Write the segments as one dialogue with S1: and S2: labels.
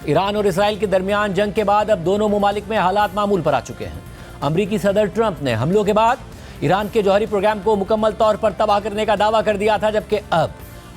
S1: ایران اور اسرائیل کے درمیان جنگ کے بعد اب دونوں ممالک میں حالات معمول پر آ چکے ہیں۔ امریکی صدر ٹرمپ نے حملوں کے بعد ایران کے جوہری پروگرام کو مکمل طور پر تباہ کرنے کا دعویٰ کر دیا تھا، جبکہ اب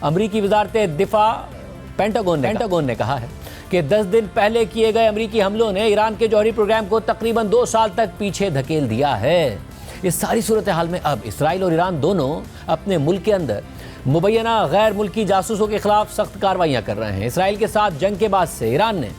S1: امریکی وزارت دفاع پینٹاگون نے کہا ہے کہ 10 دن پہلے کیے گئے امریکی حملوں نے ایران کے جوہری پروگرام کو تقریباً 2 سال تک پیچھے دھکیل دیا ہے۔ اس ساری صورتحال میں اب اسرائیل اور ایران دونوں اپنے ملک کے اندر مبینہ غیر ملکی جاسوسوں کے خلاف سخت کارروائیاں کر رہے ہیں۔ اسرائیل کے ساتھ جنگ کے بعد سے ایران نے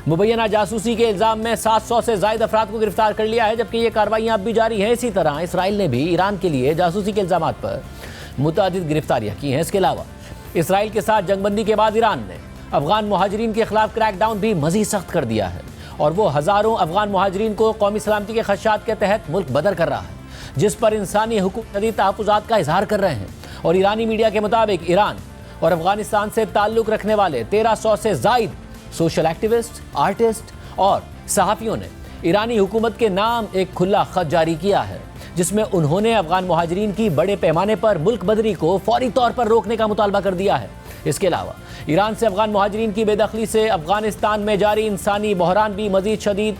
S1: مبینہ جاسوسی کے الزام میں 700 سے زائد افراد کو گرفتار کر لیا ہے، جبکہ یہ کارروائیاں اب بھی جاری ہیں۔ اسی طرح اسرائیل نے بھی ایران کے لیے جاسوسی کے الزامات پر متعدد گرفتاریاں کی ہیں۔ اس کے علاوہ اسرائیل کے ساتھ جنگ بندی کے بعد ایران نے افغان مہاجرین کے خلاف کریک ڈاؤن بھی مزید سخت کر دیا ہے، اور وہ ہزاروں افغان مہاجرین کو قومی سلامتی کے خدشات کے تحت ملک بدر کر رہا ہے، جس پر انسانی حقوق شدید تحفظات کا اظہار کر رہے ہیں۔ اور ایرانی میڈیا کے مطابق ایران اور افغانستان سے تعلق رکھنے والے 1300 سے زائد سوشل ایکٹیوسٹ، آرٹسٹ اور صحافیوں نے ایرانی حکومت کے نام ایک کھلا خط جاری کیا ہے، جس میں انہوں نے افغان مہاجرین کی بڑے پیمانے پر ملک بدری کو فوری طور پر روکنے کا مطالبہ کر دیا ہے۔ اس کے علاوہ ایران سے افغان مہاجرین کی بے دخلی سے افغانستان میں جاری انسانی بحران بھی مزید شدید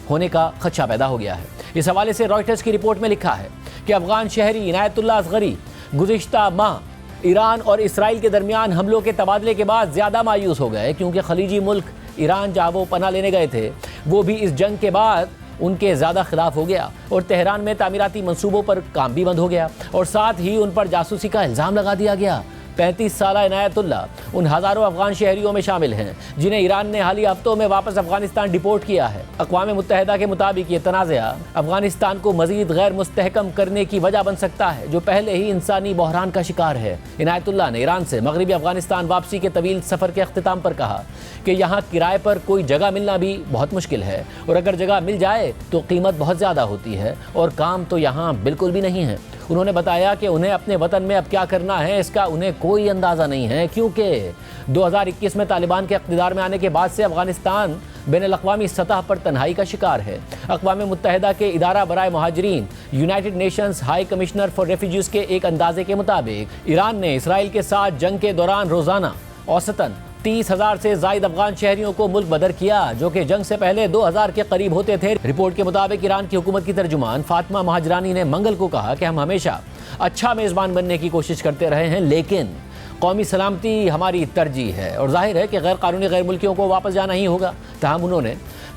S1: ہونے کا خدشہ پیدا ہو گیا ہے۔ اس حوالے سے رائٹرز کی رپورٹ میں لکھا ہے کہ افغان شہری عنایت اللہ اصغری گزشتہ ماہ ایران اور اسرائیل کے درمیان حملوں کے تبادلے کے بعد زیادہ مایوس ہو گئے، کیونکہ خلیجی ملک ایران جہاں وہ پناہ لینے گئے تھے وہ بھی اس جنگ کے بعد ان کے زیادہ خلاف ہو گیا، اور تہران میں تعمیراتی منصوبوں پر کام بھی بند ہو گیا، اور ساتھ ہی ان پر جاسوسی کا الزام لگا دیا گیا۔ 35 سالہ عنایت اللہ ان ہزاروں افغان شہریوں میں شامل ہیں جنہیں ایران نے حالیہ ہفتوں میں واپس افغانستان ڈپورٹ کیا ہے۔ اقوام متحدہ کے مطابق یہ تنازعہ افغانستان کو مزید غیر مستحکم کرنے کی وجہ بن سکتا ہے، جو پہلے ہی انسانی بحران کا شکار ہے۔ عنایت اللہ نے ایران سے مغربی افغانستان واپسی کے طویل سفر کے اختتام پر کہا کہ یہاں کرائے پر کوئی جگہ ملنا بھی بہت مشکل ہے، اور اگر جگہ مل جائے تو قیمت بہت زیادہ ہوتی ہے، اور کام تو یہاں بالکل بھی نہیں ہے۔ انہوں نے بتایا کہ انہیں اپنے وطن میں اب کیا کرنا ہے اس کا انہیں کوئی اندازہ نہیں ہے، کیونکہ 2021 میں طالبان کے اقتدار میں آنے کے بعد سے افغانستان بین الاقوامی سطح پر تنہائی کا شکار ہے۔ اقوام متحدہ کے ادارہ برائے مہاجرین United nations high commissioner for refugees کے ایک اندازے کے مطابق ایران نے اسرائیل کے ساتھ جنگ کے دوران روزانہ اوسطاً 30,000 سے زائد افغان شہریوں کو ملک بدر کیا، جو کہ جنگ سے پہلے 2,000 کے قریب ہوتے تھے۔ رپورٹ کے مطابق ایران کی حکومت کی ترجمان فاطمہ مہاجرانی نے منگل کو کہا کہ ہم ہمیشہ اچھا میزبان بننے کی کوشش کرتے رہے ہیں، لیکن قومی سلامتی ہماری ترجیح ہے، اور ظاہر ہے کہ غیر قانونی غیر ملکیوں کو واپس جانا ہی ہوگا۔ تاہم انہوں نے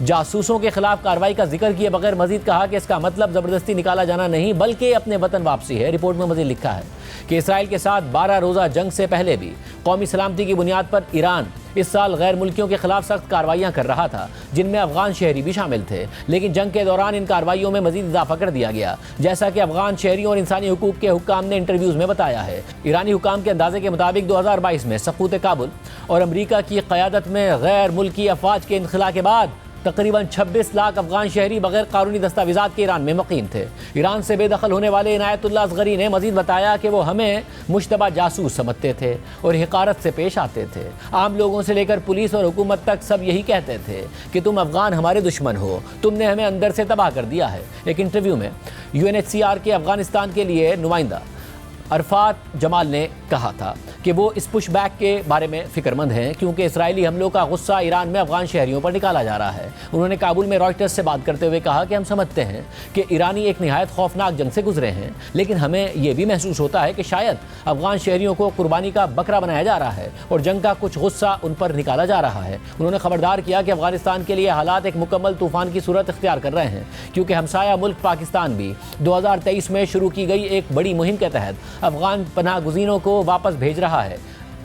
S1: جاسوسوں کے خلاف کارروائی کا ذکر کیے بغیر مزید کہا کہ اس کا مطلب زبردستی نکالا جانا نہیں بلکہ اپنے وطن واپسی ہے۔ رپورٹ میں مزید لکھا ہے کہ اسرائیل کے ساتھ 12 روزہ جنگ سے پہلے بھی قومی سلامتی کی بنیاد پر ایران اس سال غیر ملکیوں کے خلاف سخت کارروائیاں کر رہا تھا، جن میں افغان شہری بھی شامل تھے، لیکن جنگ کے دوران ان کارروائیوں میں مزید اضافہ کر دیا گیا، جیسا کہ افغان شہریوں اور انسانی حقوق کے حکام نے انٹرویوز میں بتایا ہے۔ ایرانی حکام کے اندازے کے مطابق 2022 میں سقوط کابل اور امریکہ کی قیادت میں غیر ملکی افواج کے انخلاء کے بعد تقریباً 26 لاکھ افغان شہری بغیر قانونی دستاویزات کے ایران میں مقیم تھے۔ ایران سے بے دخل ہونے والے عنایت اللہ اصغری نے مزید بتایا کہ وہ ہمیں مشتبہ جاسوس سمجھتے تھے اور حقارت سے پیش آتے تھے۔ عام لوگوں سے لے کر پولیس اور حکومت تک سب یہی کہتے تھے کہ تم افغان ہمارے دشمن ہو، تم نے ہمیں اندر سے تباہ کر دیا ہے۔ ایک انٹرویو میں UNHCR کے افغانستان کے لیے نمائندہ عرفات جمال نے کہا تھا کہ وہ اس پش بیک کے بارے میں فکر مند ہیں، کیونکہ اسرائیلی حملوں کا غصہ ایران میں افغان شہریوں پر نکالا جا رہا ہے۔ انہوں نے کابل میں رائٹرز سے بات کرتے ہوئے کہا کہ ہم سمجھتے ہیں کہ ایرانی ایک نہایت خوفناک جنگ سے گزرے ہیں، لیکن ہمیں یہ بھی محسوس ہوتا ہے کہ شاید افغان شہریوں کو قربانی کا بکرا بنایا جا رہا ہے اور جنگ کا کچھ غصہ ان پر نکالا جا رہا ہے۔ انہوں نے خبردار کیا کہ افغانستان کے لیے حالات ایک مکمل طوفان کی صورت اختیار کر رہے ہیں، کیونکہ ہمسایہ ملک پاکستان بھی 2023 میں شروع کی گئی ایک بڑی مہم کے تحت افغان پناہ گزینوں کو واپس بھیج رہا ہے۔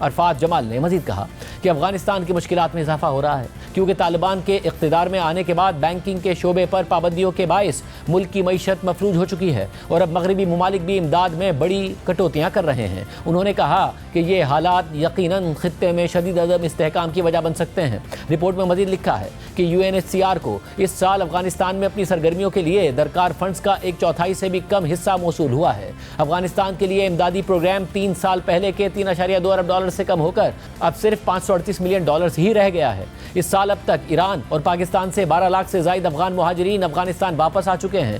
S1: عرفات جمال نے مزید کہا کہ افغانستان کی مشکلات میں اضافہ ہو رہا ہے، کیونکہ طالبان کے اقتدار میں آنے کے بعد بینکنگ کے شعبے پر پابندیوں کے باعث ملک کی معیشت مفلوج ہو چکی ہے، اور اب مغربی ممالک بھی امداد میں بڑی کٹوتیاں کر رہے ہیں۔ انہوں نے کہا کہ یہ حالات یقیناً خطے میں شدید عدم استحکام کی وجہ بن سکتے ہیں۔ رپورٹ میں مزید لکھا ہے کہ UNHCR کو اس سال افغانستان میں اپنی سرگرمیوں کے لیے درکار فنڈز کا 1/4 سے بھی کم حصہ موصول ہوا ہے۔ افغانستان کے لیے امدادی پروگرام 3 سال پہلے کے $3.2 ارب سے کم ہو کر اب صرف $538 ملین ہی رہ گیا ہے۔ اس سال اب تک ایران اور پاکستان سے 12 لاکھ سے زائد افغان مہاجرین افغانستان واپس آ چکے ہیں۔